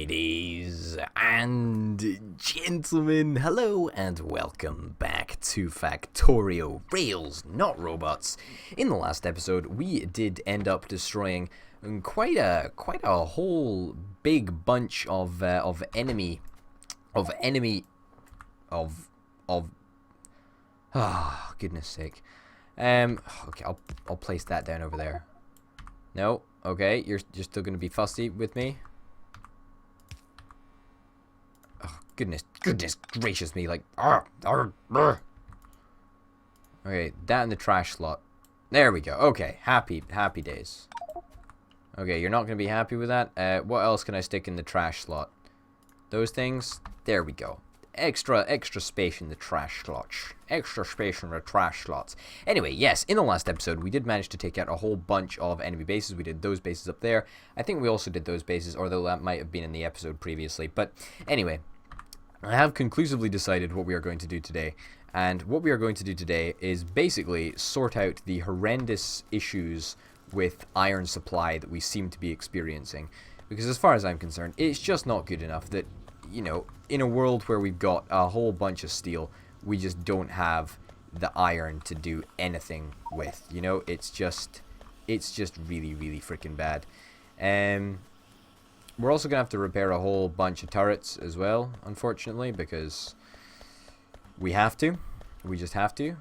Ladies and gentlemen, hello and welcome back to Factorio, Rails, not robots. In the last episode, we did end up destroying quite a whole big bunch of goodness sake. Okay, I'll place that down over there. No, okay, you're still gonna be fussy with me. Oh, goodness gracious me, like, okay, that in the trash slot. There we go. Okay, happy days. Okay, you're not gonna be happy with that. What else can I stick in the trash slot? Those things. There we go. Extra space in the trash slots. Extra space in the trash slots. Anyway, yes, in the last episode, we did manage to take out a whole bunch of enemy bases. We did those bases up there. I think we also did those bases, although that might have been in the episode previously. But anyway, I have conclusively decided what we are going to do today. And what we are going to do today is basically sort out the horrendous issues with iron supply that we seem to be experiencing. Because as far as I'm concerned, it's just not good enough that, you know, in a world where we've got a whole bunch of steel, we just don't have the iron to do anything with. You know, it's just really freaking bad. We're also gonna have to repair a whole bunch of turrets as well, unfortunately, because we have to. We just have to,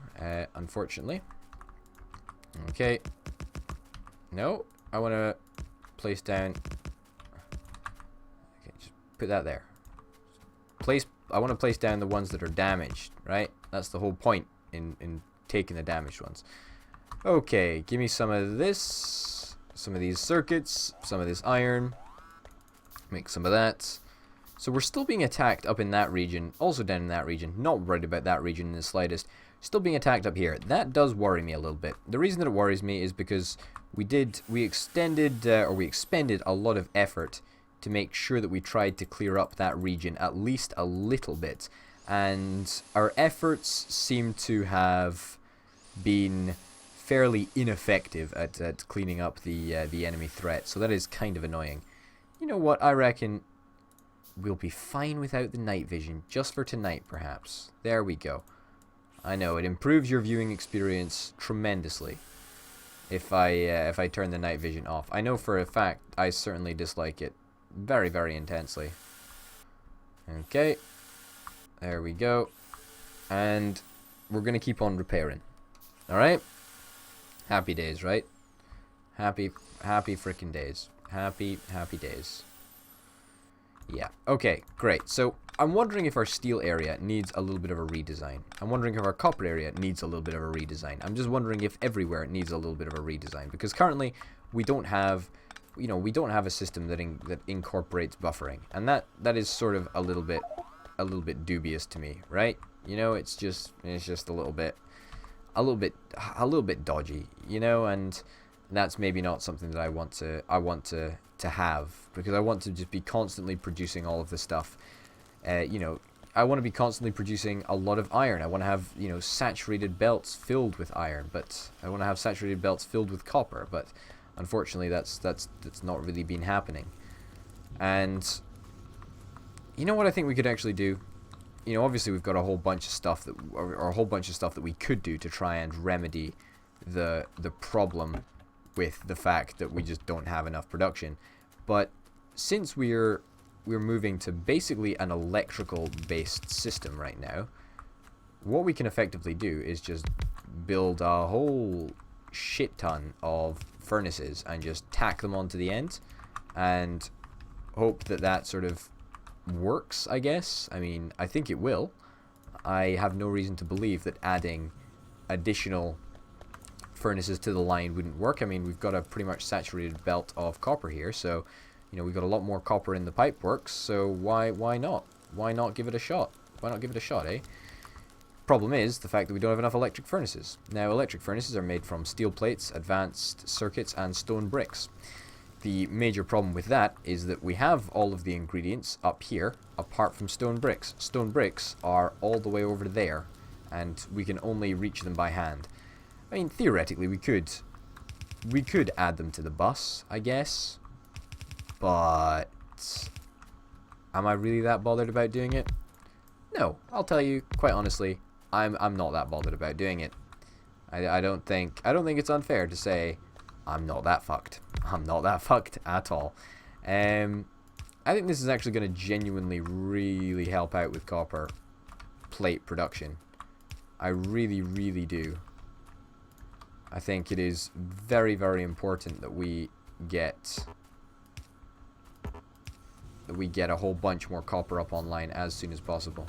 unfortunately. Okay. No, I want to place down. Okay, just put that there. I want to place down the ones that are damaged, right? That's the whole point in taking the damaged ones. Okay, give me some of this, some of these circuits, some of this iron. Make some of that. So we're still being attacked up in that region, also down in that region. Not worried about that region in the slightest. Still being attacked up here. That does worry me a little bit. The reason that it worries me is because we expended a lot of effort to make sure that we tried to clear up that region at least a little bit, and our efforts seem to have been fairly ineffective at cleaning up the enemy threat. So that is kind of annoying. You know what? I reckon we'll be fine without the night vision, just for tonight, perhaps. There we go. I know it improves your viewing experience tremendously if I turn the night vision off. I know for a fact I certainly dislike it very intensely. Okay, there we go, and we're gonna keep on repairing. All right, happy days, right? Happy freaking days. Happy days. Yeah. Okay, great. So I'm wondering if our steel area needs a little bit of a redesign. I'm wondering if our copper area needs a little bit of a redesign. I'm just wondering if everywhere it needs a little bit of a redesign, because currently we don't have, you know, we don't have a system that incorporates buffering, and that is sort of a little bit dubious to me, right? You know, it's just a little bit dodgy, you know, and that's maybe not something that I want to have, because I want to just be constantly producing all of this stuff. You know, I want to be constantly producing a lot of iron. I want to have, you know, saturated belts filled with iron, but I want to have saturated belts filled with copper, but unfortunately that's not really been happening. And you know what I think we could actually do? You know, obviously we've got a whole bunch of stuff that we could do to try and remedy the problem with the fact that we just don't have enough production. But since we're moving to basically an electrical based system right now, what we can effectively do is just build a whole shit ton of furnaces and just tack them onto the end and hope that sort of works, I guess. I mean, I think it will. I have no reason to believe that adding additional furnaces to the line wouldn't work. I mean, we've got a pretty much saturated belt of copper here, so you know, we've got a lot more copper in the pipe works, so why not? Why not give it a shot? Why not give it a shot, eh? Problem is the fact that we don't have enough electric furnaces. Now, electric furnaces are made from steel plates, advanced circuits, and stone bricks. The major problem with that is that we have all of the ingredients up here, apart from stone bricks. Stone bricks are all the way over there, and we can only reach them by hand. I mean, theoretically, we could add them to the bus, I guess, but Am I really that bothered about doing it? No, I'll tell you quite honestly, I'm not that bothered about doing it. I don't think it's unfair to say I'm not that fucked. I'm not that fucked at all. I think this is actually going to genuinely really help out with copper plate production. I really, really do. I think it is very, very important that we get a whole bunch more copper up online as soon as possible.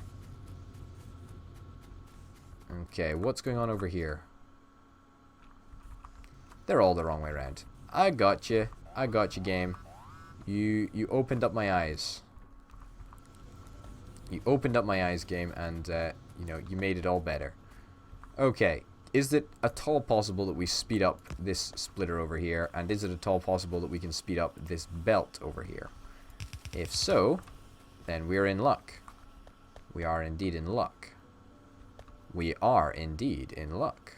Okay, what's going on over here? They're all the wrong way around. I got you. I got you, game. You opened up my eyes. You opened up my eyes, game, and you know, you made it all better. Okay, is it at all possible that we speed up this splitter over here, and is it at all possible that we can speed up this belt over here? If so, then we're in luck. We are indeed in luck. We are indeed in luck.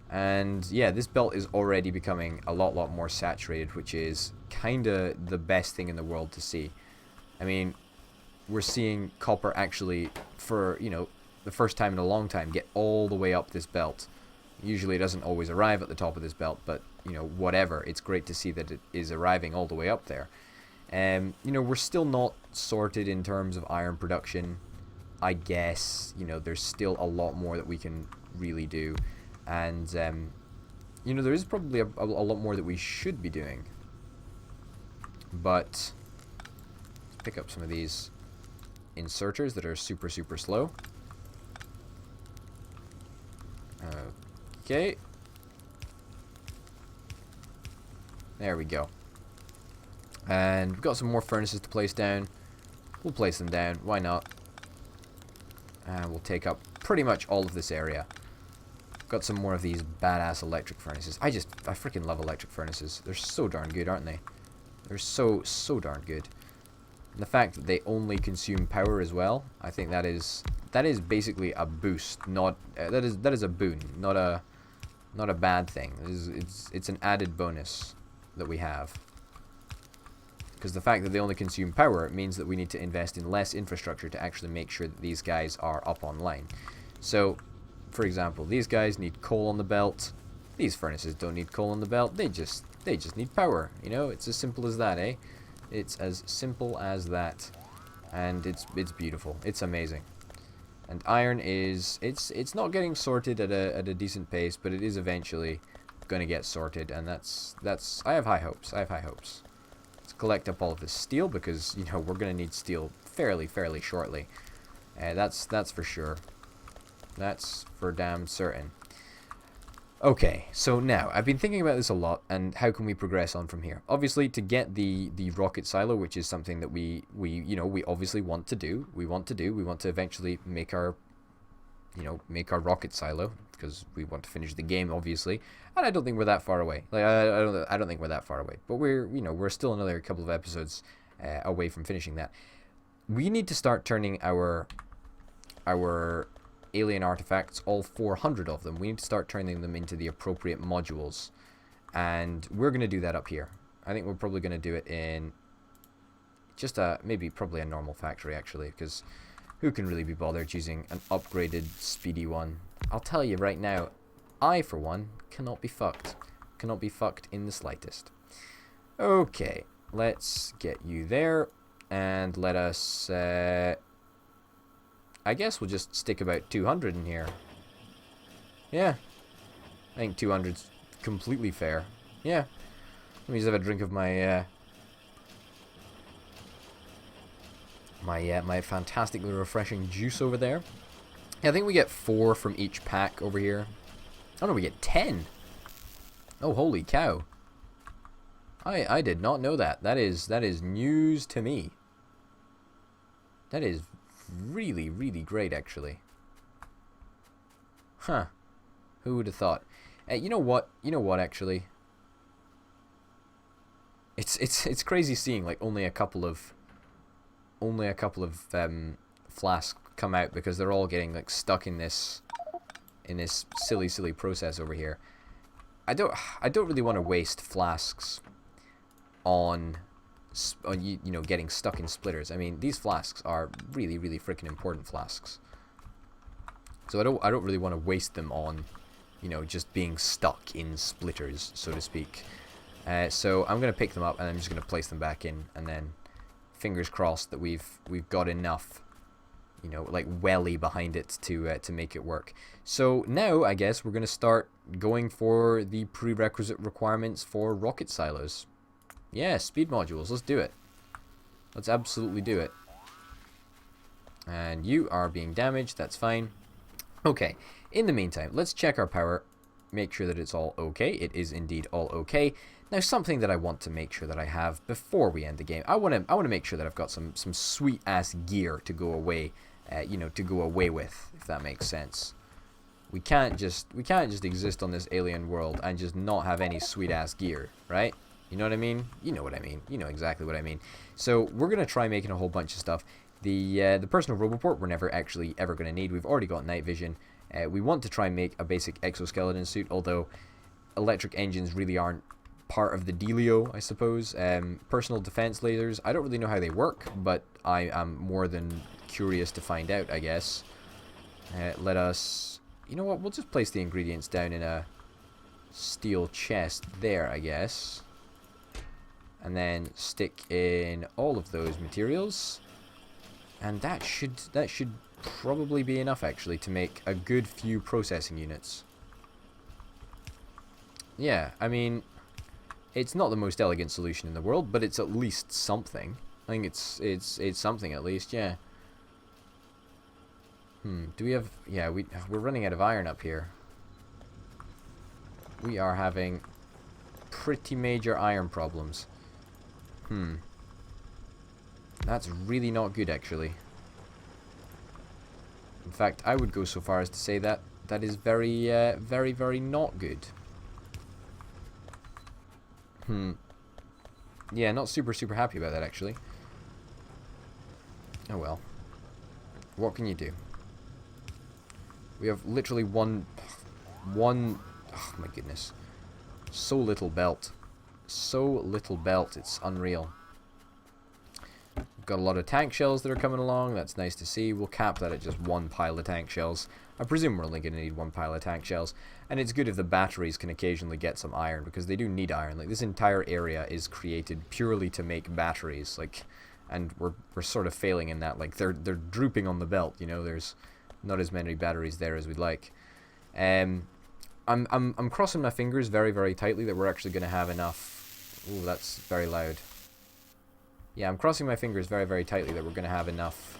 And yeah, this belt is already becoming a lot more saturated, which is kinda the best thing in the world to see. I mean, we're seeing copper actually, for, you know, the first time in a long time, get all the way up this belt. Usually it doesn't always arrive at the top of this belt, but, you know, whatever. It's great to see that it is arriving all the way up there. You know, we're still not sorted in terms of iron production. I guess, you know, there's still a lot more that we can really do. And, you know, there is probably a lot more that we should be doing. But, let's pick up some of these inserters that are super slow. Okay. There we go. And we've got some more furnaces to place down. We'll place them down. Why not? And we'll take up pretty much all of this area. Got some more of these badass electric furnaces. I freaking love electric furnaces. They're so darn good, aren't they? They're so darn good. And the fact that they only consume power as well, I think that is basically a boost. Not that is a boon, not a bad thing. It's an added bonus that we have. Because the fact that they only consume power means that we need to invest in less infrastructure to actually make sure that these guys are up online. So, for example, these guys need coal on the belt. These furnaces don't need coal on the belt. They just need power. You know, it's as simple as that, eh? It's as simple as that. And it's beautiful. It's amazing. And iron is it's not getting sorted at a decent pace, but it is eventually going to get sorted, and that's I have high hopes. I have high hopes. Let's collect up all of this steel because, you know, we're going to need steel fairly shortly. That's for sure. That's for damn certain. Okay, so now, I've been thinking about this a lot, and how can we progress on from here? Obviously, to get the rocket silo, which is something that we obviously want to do. We want to eventually make our rocket silo, because we want to finish the game, obviously. And I don't think we're that far away. Like, I don't think we're that far away. But we're still another couple of episodes away from finishing that. We need to start turning our alien artifacts, all 400 of them, we need to start turning them into the appropriate modules, and we're going to do that up here. I think we're probably going to do it in just probably a normal factory, actually, because who can really be bothered using an upgraded speedy one? I'll tell you right now, I for one cannot be fucked in the slightest. Okay, let's get you there, and let us I guess we'll just stick about 200 in here. Yeah. I think 200's completely fair. Yeah. Let me just have a drink of my my fantastically refreshing juice over there. Yeah, I think we get 4 from each pack over here. Oh no, we get 10. Oh, holy cow. I did not know that. That is news to me. That is really great, actually. Huh. Who would have thought? You know what actually, it's crazy seeing like only a couple of flasks come out, because they're all getting like stuck in this silly process over here. I don't really want to waste flasks on you know, getting stuck in splitters. I mean, these flasks are really, really freaking important flasks. So I don't really want to waste them on, you know, just being stuck in splitters, so to speak. So I'm going to pick them up and I'm just going to place them back in, and then fingers crossed that we've got enough, you know, like welly behind it to make it work. So now I guess we're going to start going for the prerequisite requirements for rocket silos. Yeah, speed modules. Let's do it. Let's absolutely do it. And you are being damaged. That's fine. Okay. In the meantime, let's check our power. Make sure that it's all okay. It is indeed all okay. Now, something that I want to make sure that I have before we end the game. I want to make sure that I've got some sweet ass gear to go away. You know, to go away with, if that makes sense. We can't just exist on this alien world and just not have any sweet ass gear, right? You know what I mean? You know what I mean. You know exactly what I mean. So we're gonna try making a whole bunch of stuff. The personal roboport we're never actually ever gonna need. We've already got night vision. We want to try and make a basic exoskeleton suit, although electric engines really aren't part of the dealio, I suppose. Personal defense lasers. I don't really know how they work, but I am more than curious to find out, I guess. Let us... You know what? We'll just place the ingredients down in a steel chest there, I guess. And then stick in all of those materials. And that should probably be enough, actually, to make a good few processing units. Yeah, I mean, it's not the most elegant solution in the world, but it's at least something. I think it's something at least, yeah. Do we have... Yeah, we're running out of iron up here. We are having pretty major iron problems. That's really not good, actually. In fact, I would go so far as to say that that is very, very, very not good. Yeah, not super happy about that, actually. Oh well. What can you do? We have literally one... Oh my goodness. So little belt. So little belt, it's unreal. We've got a lot of tank shells that are coming along. That's nice to see. We'll cap that at just one pile of tank shells. I presume we're only going to need one pile of tank shells. And it's good if the batteries can occasionally get some iron, because they do need iron. Like, this entire area is created purely to make batteries. Like, and we're sort of failing in that. Like, they're drooping on the belt, you know. There's not as many batteries there as we'd like. I'm crossing my fingers very, very tightly that we're actually going to have enough. Ooh, that's very loud. Yeah, I'm crossing my fingers very, very tightly that we're going to have enough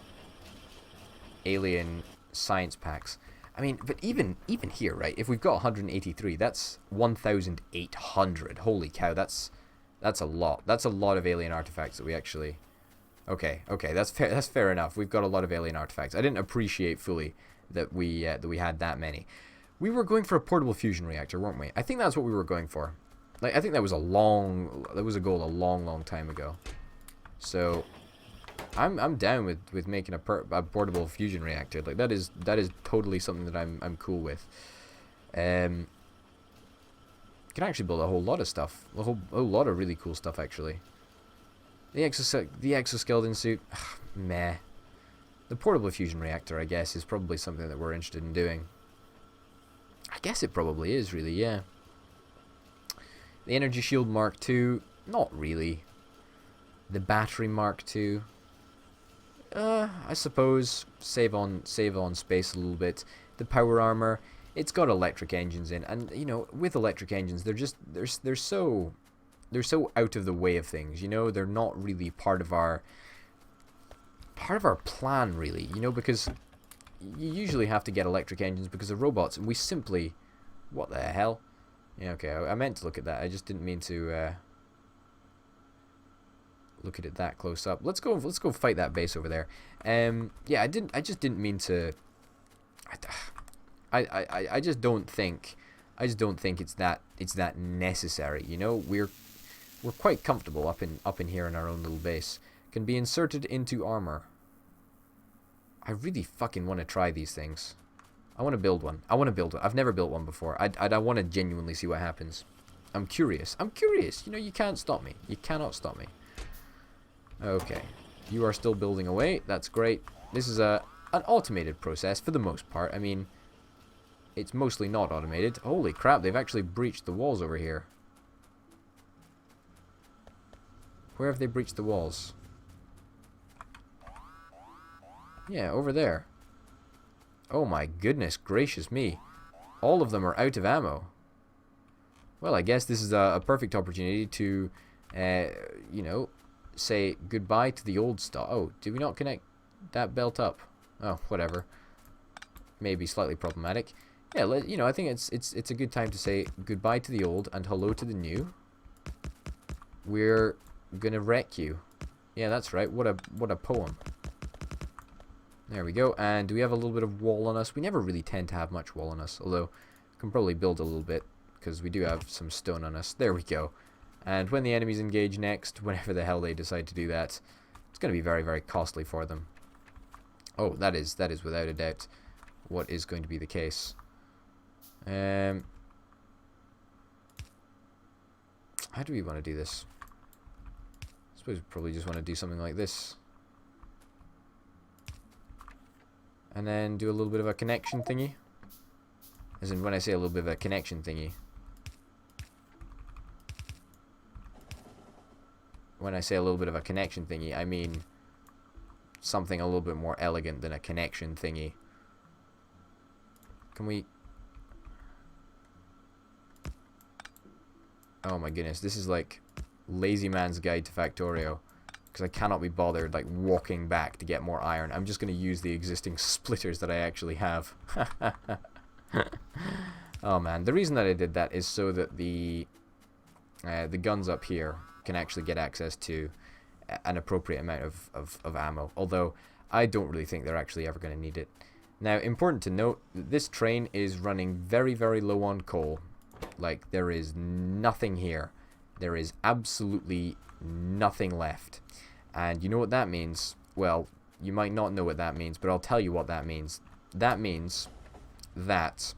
alien science packs. I mean, but even here, right? If we've got 183, that's 1,800. Holy cow, that's a lot. That's a lot of alien artifacts that we actually... Okay, that's fair. That's fair enough. We've got a lot of alien artifacts. I didn't appreciate fully that we had that many. We were going for a portable fusion reactor, weren't we? I think that's what we were going for. Like, I think that was a goal a long time ago. So, I'm down with making a portable fusion reactor. Like, that is totally something that I'm cool with. Can actually build a whole lot of stuff, a whole lot of really cool stuff actually. The exoskeleton suit, meh. The portable fusion reactor, I guess, is probably something that we're interested in doing. I guess it probably is, really, yeah. The energy shield Mark II, not really. The battery Mark II, I suppose save on space a little bit. The power armor, it's got electric engines in, and you know, with electric engines, they're so out of the way of things. You know, they're not really part of our plan, really. You know, because you usually have to get electric engines because of robots, and we simply... What the hell? Yeah, okay, I meant to look at that. I just didn't mean to look at it that close up. Let's go fight that base over there. Yeah, I just didn't mean to... I just don't think it's that necessary. You know, we're quite comfortable up in here in our own little base. Can be inserted into armor. I really fucking want to try these things. I want to build one. I've never built one before. I want to genuinely see what happens. I'm curious. You know, you can't stop me. You cannot stop me. Okay. You are still building away. That's great. This is an automated process for the most part. I mean, it's mostly not automated. Holy crap, they've actually breached the walls over here. Where have they breached the walls? Yeah, over there. Oh my goodness gracious me. All of them are out of ammo. Well, I guess this is a perfect opportunity to, you know, say goodbye to the old stuff. Oh, did we not connect that belt up? Oh, whatever. Maybe slightly problematic. Yeah, you know, I think it's a good time to say goodbye to the old and hello to the new. We're gonna wreck you. Yeah, that's right. What a poem. There we go. And do we have a little bit of wall on us? We never really tend to have much wall on us, although I can probably build a little bit because we do have some stone on us. There we go. And when the enemies engage next, whenever the hell they decide to do that, it's going to be very, very costly for them. Oh, that is without a doubt what is going to be the case. How do we want to do this? I suppose we probably just want to do something like this. And then do a little bit of a connection thingy. As in, when I say a little bit of a connection thingy. When I say a little bit of a connection thingy, I mean something a little bit more elegant than a connection thingy. Can we... Oh my goodness, this is like lazy man's guide to Factorio. Because I cannot be bothered like walking back to get more iron. I'm just going to use the existing splitters that I actually have. Oh man, the reason that I did that is so that the guns up here can actually get access to an appropriate amount of ammo. Although I don't really think they're actually ever going to need it. Now, important to note, this train is running very, very low on coal. Like, there is nothing here. There is absolutely nothing left. And you know what that means? Well, you might not know what that means, but I'll tell you what that means. That means that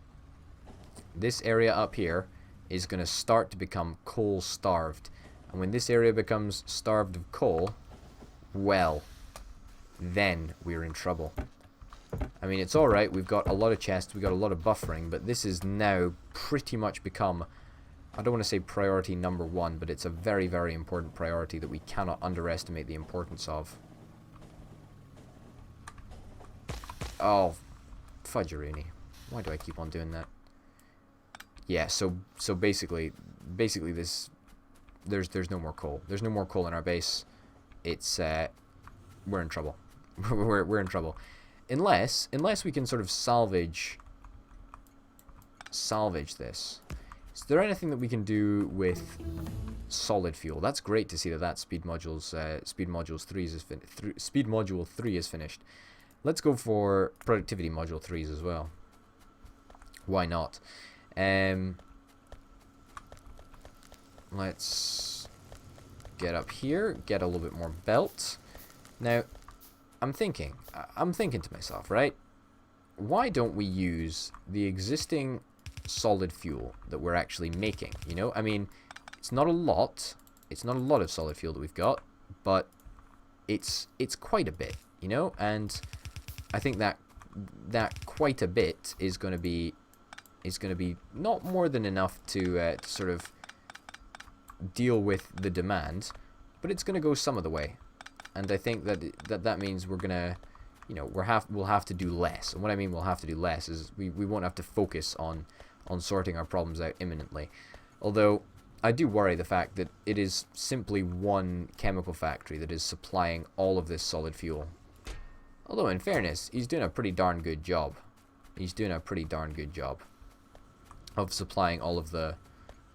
this area up here is going to start to become coal starved. And when this area becomes starved of coal, well, then we're in trouble. I mean, it's alright, we've got a lot of chests, we've got a lot of buffering, but this is now pretty much become, I don't want to say priority number one, but it's a very, very important priority that we cannot underestimate the importance of. Oh, fudgerini. Why do I keep on doing that? Yeah, so basically this, there's no more coal. There's no more coal in our base. It's, we're in trouble. we're in trouble. Unless we can sort of salvage this. Is there anything that we can do with solid fuel? That's great to see that speed module 3 is finished. Let's go for productivity module 3s as well. Why not? Let's get up here, get a little bit more belt. Now, I'm thinking to myself, right? Why don't we use the existing solid fuel that we're actually making? You know, I mean, it's not a lot. It's not a lot of solid fuel that we've got, but it's quite a bit, you know. And I think that quite a bit is going to be not more than enough to sort of deal with the demand, but it's going to go some of the way. And I think that means we're gonna, you know, we'll have to do less. And what I mean we'll have to do less is we won't have to focus on sorting our problems out imminently. Although I do worry the fact that it is simply one chemical factory that is supplying all of this solid fuel. Although in fairness, he's doing a pretty darn good job. He's doing a pretty darn good job of supplying all of the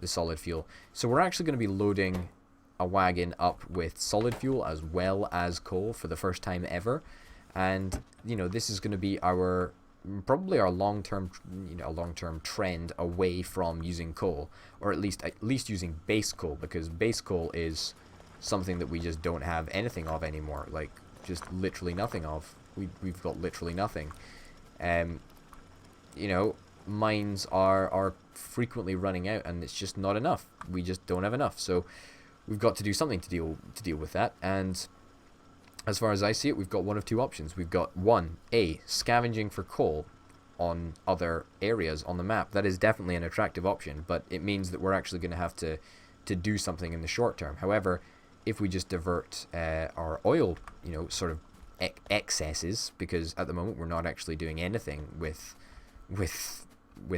solid fuel. So we're actually going to be loading a wagon up with solid fuel as well as coal for the first time ever. And you know, this is going to be our probably our long-term trend away from using coal, or at least using base coal, because base coal is something that we just don't have anything of anymore. Like, just literally nothing of. We've got literally nothing. You know, mines are frequently running out, and it's just not enough. We just don't have enough. So we've got to do something to deal with that. And as far as I see it, we've got one of two options. We've got one, A, scavenging for coal on other areas on the map. That is definitely an attractive option, but it means that we're actually going to have to do something in the short term. However, if we just divert our oil, sort of excesses, because at the moment we're not actually doing anything with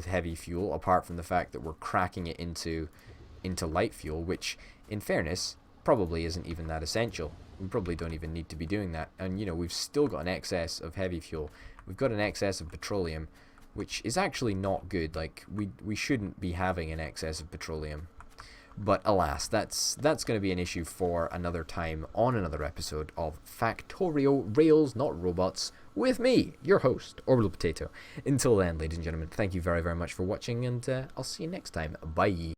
heavy fuel apart from the fact that we're cracking it into light fuel, which in fairness probably isn't even that essential. We probably don't even need to be doing that. And we've still got an excess of heavy fuel. We've got an excess of petroleum, which is actually not good. Like we shouldn't be having an excess of petroleum. But alas, that's going to be an issue for another time on another episode of Factorio Rails Not Robots with me, your host, Orbital Potato. Until then, ladies and gentlemen, thank you very, very much for watching, and I'll see you next time. Bye.